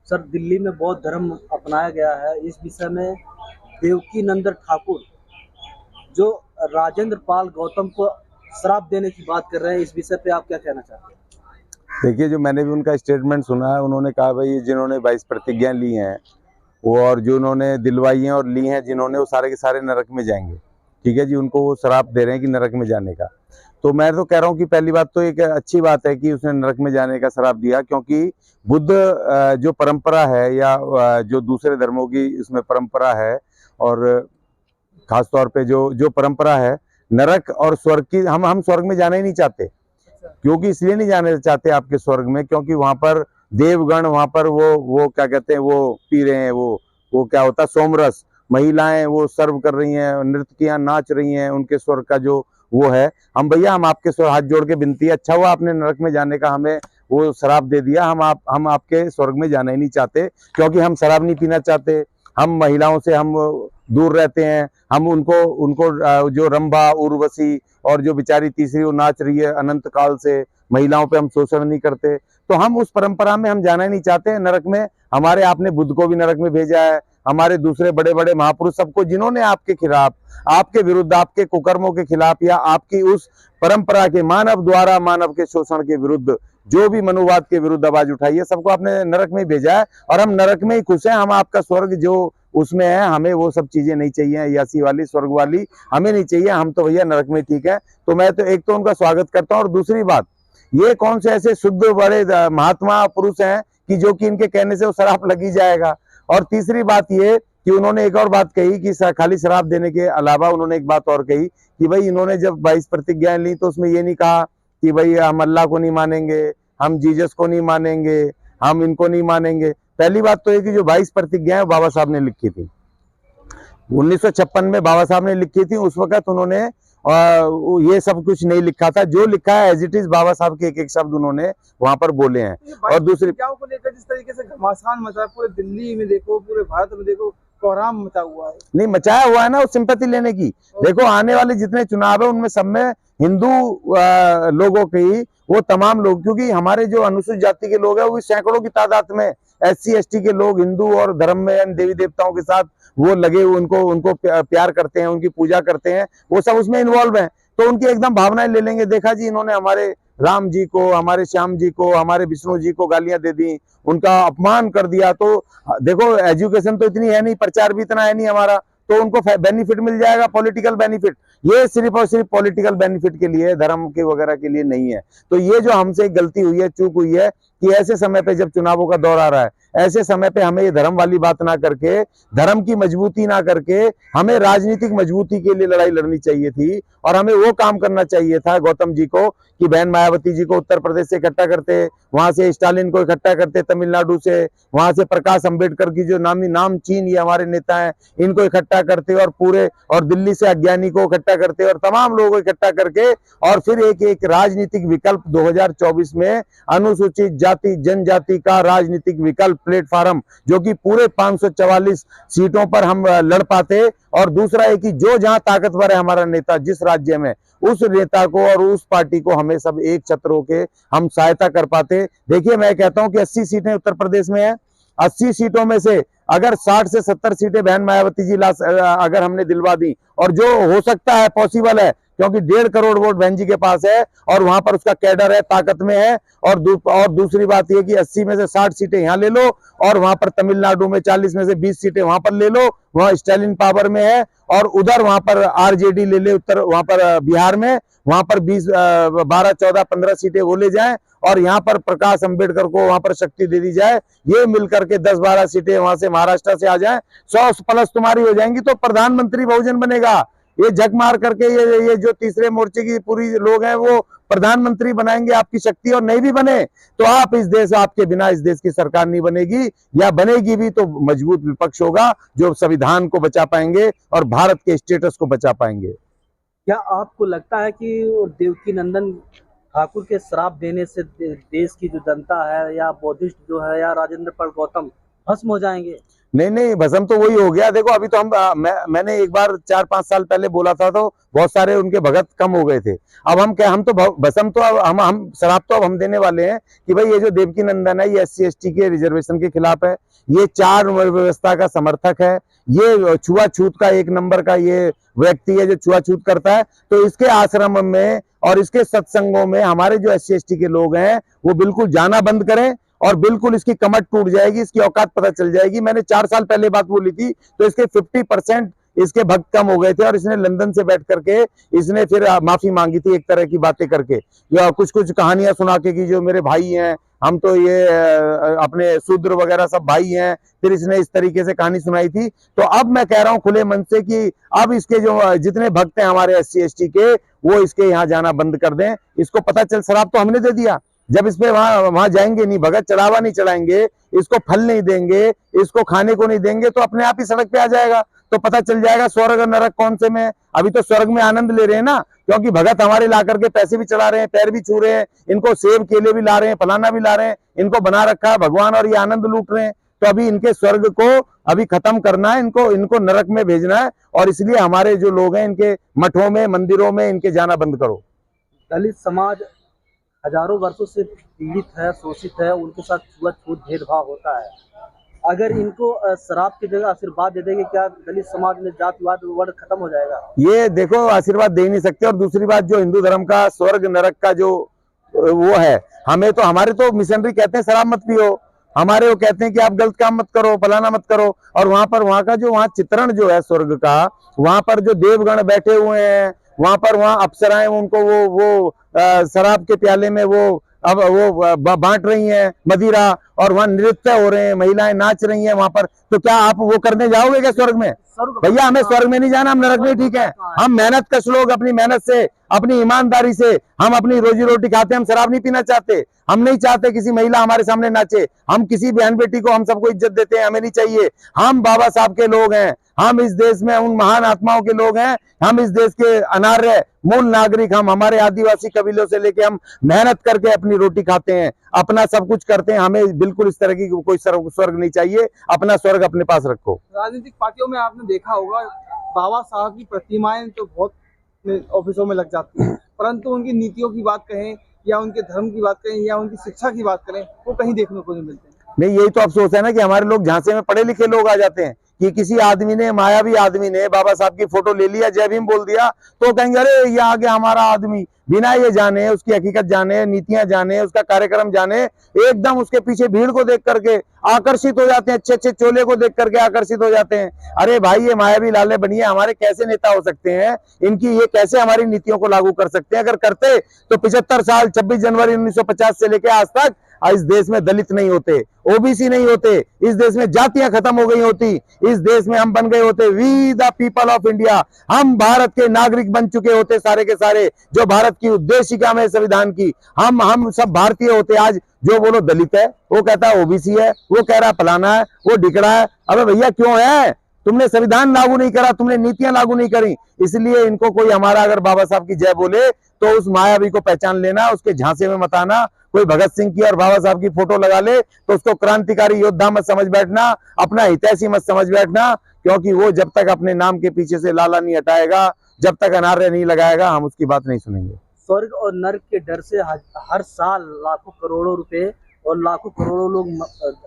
Sir, Delhi में बौद्ध धर्म अपनाया गया है। इस विषय में देवकी नंदन ठाकुर जो राजेंद्र पाल गौतम को श्राप देने की बात कर रहे हैं, इस विषय पे आप क्या कहना चाहते हैं? देखिए, जो मैंने भी उनका स्टेटमेंट सुना है, उन्होंने कहा भाई जिन्होंने 22 प्रतिज्ञाएं ली हैं वो, और जो उन्होंने दिलवाई हैं और ली हैं जिन्होंने, वो सारे के सारे नरक में जाएंगे। ठीक है जी, उनको वो श्राप दे रहे हैं कि नरक में जाने का। तो मैं तो कह रहा हूँ कि पहली बात तो एक अच्छी बात है कि उसने नरक में जाने का श्राप दिया, क्योंकि बुद्ध जो परंपरा है या जो दूसरे धर्मों की इसमें परंपरा है, और खासतौर पे जो जो परंपरा है नरक और स्वर्ग की, हम स्वर्ग में जाना ही नहीं चाहते। क्योंकि इसलिए नहीं जाने चाहते आपके स्वर्ग में, क्योंकि वहां पर देवगण, वहां पर वो क्या कहते हैं, वो पी रहे हैं, वो क्या होता है, सोमरस। महिलाएं वो सर्व कर रही हैं, नृत्यकियां नाच रही हैं, उनके स्वर्ग का जो वो है। हम भैया, हम आपके स्वर्ग हाथ जोड़ के विनती है, अच्छा हुआ आपने नरक में जाने का हमें वो शराब दे दिया। हम आपके स्वर्ग में जाना ही नहीं चाहते, क्योंकि हम शराब नहीं पीना चाहते। हम महिलाओं से हम दूर रहते हैं। हम उनको उनको जो रंभा, उर्वशी और जो बेचारी तीसरी वो नाच रही है अनंत काल से, महिलाओं पे हम शोषण नहीं करते। तो हम उस परंपरा में हम जाना ही नहीं चाहते नरक में। हमारे आपने बुद्ध को भी नरक में भेजा है, हमारे दूसरे बड़े बड़े महापुरुष सबको, जिन्होंने आपके खिलाफ, आपके विरुद्ध, आपके कुकर्मों के खिलाफ या आपकी उस परंपरा के मानव द्वारा मानव के शोषण के विरुद्ध, जो भी मनुवाद के विरुद्ध आवाज उठाई है, सबको आपने नरक में भेजा है। और हम नरक में ही खुश हैं। हम आपका स्वर्ग जो उसमें है, हमें वो सब चीजें नहीं चाहिए, यासी वाली स्वर्ग वाली हमें नहीं चाहिए। हम तो भैया नरक में ठीक है। तो मैं तो एक तो उनका स्वागत करता हूँ, और दूसरी बात, ये कौन से ऐसे शुद्ध बड़े महात्मा पुरुष हैं कि जो कि इनके कहने से वो शराब लगी जाएगा। और तीसरी बात ये कि उन्होंने एक और बात कही कि खाली शराब देने के अलावा उन्होंने एक बात और कही कि भाई इन्होंने जब 22 प्रतिज्ञाएं ली तो उसमें ये नहीं कहा कि भाई हम अल्लाह को नहीं मानेंगे, हम जीसस को नहीं मानेंगे, हम इनको नहीं मानेंगे। पहली बात तो ये कि जो 22 प्रतिज्ञाएं बाबा साहब ने लिखी थी 1956 में, बाबा साहब ने लिखी थी। उस वक्त उन्होंने ये सब कुछ नहीं लिखा था। जो लिखा है एज इट इज, बाबा साहब के एक एक शब्द उन्होंने वहां पर बोले हैं। और दूसरी को लेकर जिस तरीके से घमासान मचा, पूरे दिल्ली में देखो, पूरे भारत में देखो, कोहराम मचा हुआ है। नहीं, मचाया हुआ है ना उस सिंपैथी लेने की। देखो, आने वाले जितने चुनाव है उनमें सब में हिंदू लोगों की, वो तमाम लोग, क्योंकि हमारे जो अनुसूचित जाति के लोग हैं वो सैकड़ों की तादाद में, SC ST के लोग हिंदू और धर्म में देवी देवताओं के साथ वो लगे हुए, उनको प्यार करते हैं, उनकी पूजा करते हैं, वो सब उसमें इन्वॉल्व हैं। तो उनकी एकदम भावनाएं ले लेंगे। देखा जी, इन्होंने हमारे राम जी को, हमारे श्याम जी को, हमारे विष्णु जी को गालियां दे दी, उनका अपमान कर दिया। तो देखो, एजुकेशन तो इतनी है नहीं, प्रचार भी इतना है नहीं हमारा, तो उनको बेनिफिट मिल जाएगा, पॉलिटिकल बेनिफिट। ये सिर्फ और सिर्फ पॉलिटिकल बेनिफिट के लिए, धर्म के वगैरह के लिए नहीं है। तो ये जो हमसे गलती हुई है, चूक हुई है, कि ऐसे समय पे जब चुनावों का दौर आ रहा है, ऐसे समय पे हमें ये धर्म वाली बात ना करके, धर्म की मजबूती ना करके, हमें राजनीतिक मजबूती के लिए लड़ाई लड़नी चाहिए थी। और हमें वो काम करना चाहिए था गौतम जी को कि बहन मायावती जी को उत्तर प्रदेश से इकट्ठा करते, वहां से स्टालिन को इकट्ठा करते तमिलनाडु से, वहां से प्रकाश अंबेडकर की जो नाम चीन, ये हमारे नेता हैं, इनको इकट्ठा करते, और पूरे, और दिल्ली से अज्ञानी को इकट्ठा करते, और तमाम लोगों को इकट्ठा करके, और फिर एक एक राजनीतिक विकल्प 2024 में अनुसूचित जाति जनजाति का राजनीतिक विकल्प प्लेटफॉर्म, जो कि पूरे 544 सीटों पर हम लड़ पाते। और दूसरा है कि जो जहां ताकतवर है हमारा नेता जिस राज्य में, उस नेता को और उस पार्टी को हमें सब एक छत्र होके हम सहायता कर पाते। देखिए, मैं कहता हूं कि 80 सीटें उत्तर प्रदेश में है। 80 सीटों में से अगर 60 से 70 सीटें बहन मायावती जी अगर हमने दिलवा दी, और जो हो सकता है, पॉसिबल है, क्योंकि 1.5 करोड़ वोट बहन जी के पास है, और वहां पर उसका कैडर है, ताकत में है। और दूसरी बात यह कि 80 में से 60 सीटें यहां ले लो, और वहां पर तमिलनाडु में 40 में से 20 सीटें वहां पर ले लो, वहां स्टालिन पावर में है। और उधर वहां पर RJD ले ले, उत्तर वहां पर बिहार में, वहां पर 12 14 15 सीटें वो ले जाएं, और यहाँ पर प्रकाश अंबेडकर को वहां पर शक्ति दे दी जाए। ये मिलकर के 10 12 सीटें वहां से महाराष्ट्र से आ जाएं, 100 प्लस तुम्हारी हो जाएंगी, तो प्रधानमंत्री बहुजन बनेगा। ये झक मार करके ये जो तीसरे मोर्चे की पूरी लोग हैं वो प्रधानमंत्री बनाएंगे आपकी शक्ति। और नहीं भी बने तो आप इस देश, आपके बिना इस देश की सरकार नहीं बनेगी, या बनेगी भी तो मजबूत विपक्ष होगा जो संविधान को बचा पाएंगे और भारत के स्टेटस को बचा पाएंगे। क्या आपको लगता है कि देवकी नंदन ठाकुर के श्राप देने से देश की जो जनता है, या बौद्धिस्ट जो है, या राजेंद्र पाल गौतम भस्म हो जाएंगे? नहीं नहीं, भस्म तो वही हो गया। देखो अभी तो मैंने एक बार 4-5 साल पहले बोला था तो बहुत सारे उनके भगत कम हो गए थे। अब हम क्या, हम तो भस्म तो अब हम शराब तो अब हम देने वाले हैं कि भाई ये जो देवकी नंदन है ये SC/ST के रिजर्वेशन के खिलाफ है, ये 4 व्यवस्था का समर्थक है, ये छुआछूत का 1 नंबर का ये व्यक्ति है जो छुआछूत करता है। तो इसके आश्रम में और इसके सत्संगों में हमारे जो SC/ST के लोग हैं वो बिल्कुल जाना बंद करें और बिल्कुल इसकी कमर टूट जाएगी, इसकी औकात पता चल जाएगी। मैंने 4 साल पहले बात बोली थी तो इसके 50% इसके भक्त कम हो गए थे और इसने लंदन से बैठ करके इसने फिर माफी मांगी थी, एक तरह की बातें करके या कुछ कुछ कहानियां सुना के कि जो मेरे भाई हैं हम तो ये अपने शूद्र वगैरह सब भाई हैं, फिर इसने इस तरीके से कहानी सुनाई थी। तो अब मैं कह रहा हूं खुले मन से कि अब इसके जो जितने भक्त हैं हमारे SC/ST के वो इसके यहाँ जाना बंद कर दें। इसको पता चल, शराब तो हमने दे दिया, जब इस पे वहां जाएंगे नहीं, भगत चढ़ावा नहीं चढ़ाएंगे, इसको फल नहीं देंगे, इसको खाने को नहीं देंगे तो अपने आप ही सड़क पे आ जाएगा। तो पता चल जाएगा स्वर्ग और नरक कौन से में है। अभी तो स्वर्ग में आनंद ले रहे हैं ना, क्योंकि भगत हमारे ला करके पैसे भी चढ़ा रहे हैं, पैर भी छू रहे हैं, इनको सेब केले भी ला रहे हैं, फलाना भी ला रहे हैं, इनको बना रखा है भगवान और ये आनंद लूट रहे हैं। तो अभी इनके स्वर्ग को अभी खत्म करना है, इनको नरक में भेजना है। और इसलिए हमारे जो लोग हैं इनके मठों में मंदिरों में इनके जाना बंद करो। दलित समाज हजारों वर्षों से पीड़ित है, शोषित है, उनके साथ छुआछूत भेदभाव होता है। अगर इनको शराब की जगह आशीर्वाद दे देंगे, क्या दलित समाज में जातिवाद वर्ग खत्म हो जाएगा? ये देखो आशीर्वाद दे नहीं सकते। और दूसरी बात, जो हिंदू धर्म का स्वर्ग नरक का जो वो है, हमें तो हमारे तो मिशनरी कहते हैं शराब मत पियो, हमारे वो कहते हैं कि आप गलत काम मत करो, फलाना मत करो। और वहां का जो वहां चित्रण जो है स्वर्ग का, वहां पर जो देवगण बैठे हुए हैं, वहां अप्सराएं उनको वो शराब के प्याले में वो अब वो बांट रही हैं मदिरा, और वहां नृत्य हो रहे हैं, महिलाएं नाच रही हैं वहां पर। तो क्या आप वो करने जाओगे क्या स्वर्ग में? भैया हमें स्वर्ग में नहीं जाना, हम नरक में ठीक है। हम मेहनत कश लोग, अपनी मेहनत से, अपनी ईमानदारी से हम अपनी रोजी रोटी खाते हैं। हम शराब नहीं पीना चाहते, हम नहीं चाहते किसी महिला हमारे सामने नाचे, हम किसी बहन बेटी को हम सबको इज्जत देते हैं, हमें नहीं चाहिए। हम बाबा साहब के लोग हैं, हम इस देश में उन महान आत्माओं के लोग हैं, हम इस देश के अनार्य मूल नागरिक, हम हमारे आदिवासी कबीलों से लेके हम मेहनत करके अपनी रोटी खाते हैं, अपना सब कुछ करते हैं। हमें बिल्कुल इस तरह की कोई स्वर्ग नहीं चाहिए, अपना स्वर्ग अपने पास रखो। राजनीतिक पार्टियों में आपने देखा होगा बाबा साहब की प्रतिमाएं तो बहुत ऑफिसों में लग जाती है, परंतु उनकी नीतियों की बात कहें या उनके धर्म की बात करें या उनकी शिक्षा की बात करें, वो कहीं देखने को नहीं मिलते। नहीं, यही तो अफसोस है ना कि हमारे लोग झांसे में पढ़े लिखे लोग आ जाते हैं कि किसी आदमी ने, मायावी आदमी ने बाबा साहब की फोटो ले लिया, जय भीम बोल दिया, तो कहेंगे अरे ये आ गया हमारा आदमी, बिना ये जाने, उसकी हकीकत जाने, नीतियां जाने, उसका कार्यक्रम जाने, एकदम उसके पीछे भीड़ को देख करके आकर्षित हो जाते हैं, अच्छे अच्छे चोले को देख करके आकर्षित हो जाते हैं। अरे भाई ये मायावी लाले बनिए, हमारे कैसे नेता हो सकते हैं? इनकी ये कैसे हमारी नीतियों को लागू कर सकते हैं? अगर करते तो 75 साल 26 जनवरी 1950 से लेकर आज तक इस देश में दलित नहीं होते, ओबीसी नहीं होते, इस देश में जातियां खत्म हो गई होती, इस देश में हम बन गए होते we the people of India, हम भारत के नागरिक बन चुके होते सारे के सारे, जो भारत की उद्देशिका में संविधान की, हम सब भारतीय होते। आज जो बोलो दलित है, वो कहता है ओबीसी है, वो कह रहा है फलाना है, वो ढिकड़ा है। अबे भैया क्यों है? तुमने संविधान लागू नहीं करा, तुमने नीतियां लागू नहीं करी, इसलिए इनको कोई हमारा अगर बाबा साहब की जय बोले तो उस मायावी को पहचान लेना, उसके झांसे में मत आना। कोई भगत सिंह की और बाबा साहब की फोटो लगा ले तो उसको क्रांतिकारी योद्धा मत समझ बैठना, अपना हितैषी मत समझ बैठना, क्योंकि वो जब तक अपने नाम के पीछे से लाला नहीं हटाएगा, जब तक अनार्य नहीं लगाएगा, हम उसकी बात नहीं सुनेंगे। स्वर्ग और नरक के डर से हर साल लाखों करोड़ों रुपए और लाखों करोड़ों लोग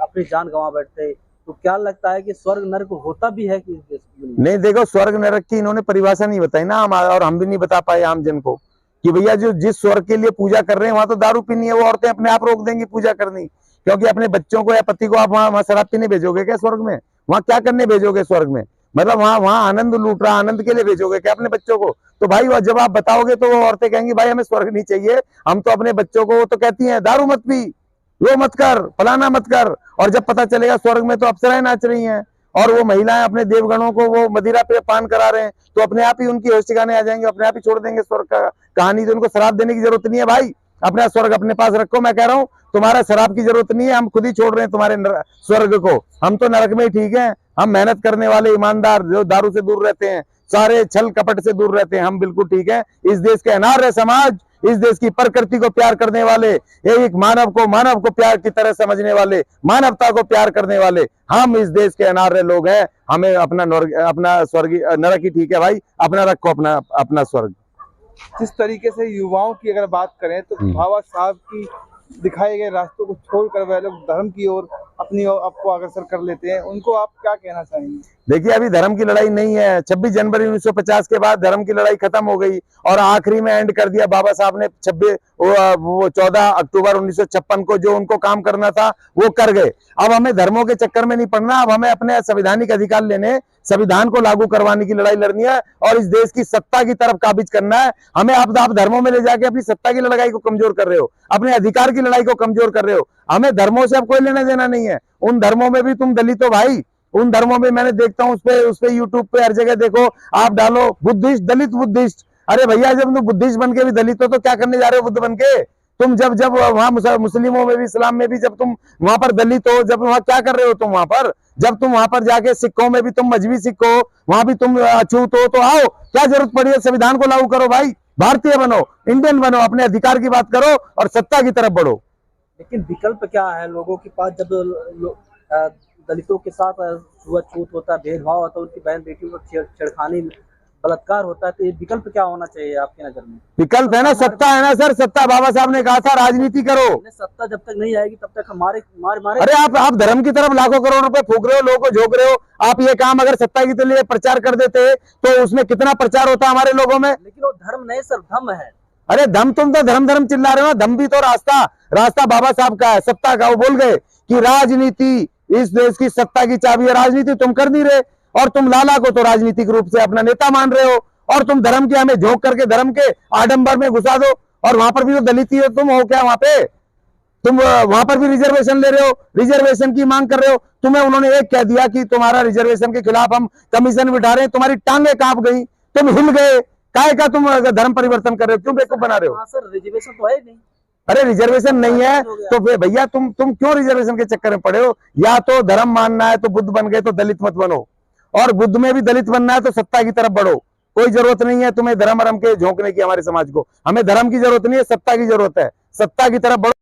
अपनी जान गंवा बैठते हैं। तो क्या लगता है कि स्वर्ग नरक होता भी है कि इस देश में? नहीं, देखो स्वर्ग नरक की इन्होंने परिभाषा नहीं बताई ना, और हम भी नहीं बता पाए आम जन को कि भैया जो जिस स्वर्ग के लिए पूजा कर रहे हैं वहां तो दारू पीनी है, वो औरतें अपने आप रोक देंगी पूजा करनी, क्योंकि अपने बच्चों को या पति को आप वहां शराब पीने भेजोगे क्या स्वर्ग में? वहां क्या करने भेजोगे स्वर्ग में? मतलब वहां आनंद लूट रहा, आनंद के लिए भेजोगे क्या अपने बच्चों को? तो भाई वह जब आप बताओगे तो वो औरतें कहेंगी भाई हमें स्वर्ग नहीं चाहिए, हम तो अपने बच्चों को, वो तो कहती है दारू मत पी, वो मत कर, फलाना मत कर। और जब पता चलेगा स्वर्ग में तो अप्सराएं नाच रही हैं और वो महिलाएं अपने देवगणों को वो मदिरा पे पान करा रहे हैं, तो अपने आप ही उनकी होश ठिकाने आ जाएंगे, अपने आप ही छोड़ देंगे स्वर्ग का कहानी। तो उनको शराब देने की जरूरत नहीं है भाई, अपना स्वर्ग अपने पास रखो। मैं कह रहा हूँ तुम्हारा शराब की जरूरत नहीं है, हम खुद ही छोड़ रहे हैं तुम्हारे स्वर्ग को। हम तो नरक में ही ठीक है, हम मेहनत करने वाले ईमानदार जो दारू से दूर रहते हैं, सारे छल कपट से दूर रहते हैं, हम बिल्कुल ठीक है। इस देश के अनार्य समाज इस देश की प्रकृति को प्यार करने वाले, एक मानव को प्यार की तरह समझने वाले, मानवता को प्यार करने वाले हम इस देश के अनार्य लोग हैं। हमें अपना स्वर्ग नरक ही ठीक है भाई, अपना रखो अपना स्वर्ग। जिस तरीके से युवाओं की अगर बात करें तो बाबा साहब की दिखाए गए रास्तों को छोड़कर वह लोग धर्म की ओर अपनी आपको अग्रसर कर लेते हैं, उनको आप क्या कहना चाहेंगे? देखिए, अभी धर्म की लड़ाई नहीं है। 26 जनवरी 1950 के बाद धर्म की लड़ाई खत्म हो गई और आखिरी में एंड कर दिया बाबा साहब ने 14 अक्टूबर 1956 को। जो उनको काम करना था वो कर गए। अब हमें धर्मों के चक्कर में नहीं पड़ना। अब हमें अपने संवैधानिक अधिकार लेने, संविधान को लागू करवाने की लड़ाई लड़नी है और इस देश की सत्ता की तरफ काबिज करना है हमें। आप धर्मों में ले जाके अपनी सत्ता की लड़ाई को कमजोर कर रहे हो, अपने अधिकार की लड़ाई को कमजोर कर रहे हो। हमें धर्मों से अब कोई लेना देना नहीं है। उन धर्मों में भी तुम दलित हो भाई, उन धर्मों में मैंने देखता हूँ उस पे यूट्यूब पे हर जगह देखो, आप डालो बुद्धिस्ट, दलित बुद्धिस्ट। अरे भैया, जब तुम बुद्धिस्ट बन के भी दलित हो तो क्या करने जा रहे हो बुद्ध बन के? तुम जब वहां मुस्लिमों में भी, इस्लाम में भी जब तुम वहां पर दलित हो, जब वहां क्या कर रहे हो तुम वहां पर? जब तुम वहां पर जाके सिखों में भी तुम मजहबी सिख हो, वहां भी तुम अछूत हो, तो आओ, क्या जरूरत पड़ी है? संविधान को लागू करो भाई, भारतीय बनो, इंडियन बनो, अपने अधिकार की बात करो और सत्ता की तरफ बढ़ो। लेकिन विकल्प क्या है लोगों के पास? जब दलितों के साथ छूत होता है, भेदभाव होता है, उनकी बहन बेटियों को छेड़खानी, बलात्कार होता है, तो ये विकल्प क्या होना चाहिए आपकी नजर में? विकल्प है ना, सत्ता है ना सर। सत्ता, बाबा साहब ने कहा था राजनीति करो। सत्ता जब तक नहीं आएगी तब तक हमारे मारे। अरे आप धर्म की तरफ लाखों करोड़ रुपए फूक रहे हो, लोगों को झोंक रहे हो। आप ये काम अगर सत्ता के लिए प्रचार कर देते तो उसमें कितना प्रचार होता हमारे लोगों में। लेकिन वो धर्म नहीं सर, धम है। अरे धम, तुम तो धर्म चिल्ला रहे हो। धम भी तो रास्ता बाबा साहब का है, सत्ता का। वो बोल गए कि राजनीति इस देश की सत्ता की चाबी है। राजनीति तुम कर नहीं रहे और तुम लाला को तो राजनीतिक रूप से अपना नेता मान रहे हो और तुम धर्म के हमें झोंक करके धर्म के आडंबर में घुसा दो। और वहां पर भी तो दलित ही हो तुम, हो क्या वहां पे? तुम वहां पर भी रिजर्वेशन ले रहे हो, रिजर्वेशन की मांग कर रहे हो। तुम्हें उन्होंने एक कह दिया कि तुम्हारा रिजर्वेशन के खिलाफ हम कमीशन बिठा रहे हैं, तुम्हारी टांगे कांप गई, तुम हिल गए। काहे का तुम धर्म परिवर्तन कर रहे हो? क्यों बेवकूफ बना रहे हो? हाँ सर, रिजर्वेशन तो है नहीं। अरे रिजर्वेशन नहीं है तो फिर भैया तुम क्यों रिजर्वेशन के चक्कर में पड़े हो? या तो धर्म मानना है तो बुद्ध बन गए तो दलित मत बनो, और बुद्ध में भी दलित बनना है तो सत्ता की तरफ बढ़ो। कोई जरूरत नहीं है तुम्हें धर्म के झोंकने की हमारे समाज को। हमें धर्म की जरूरत नहीं है, सत्ता की जरूरत है। सत्ता की तरफ बढ़ो।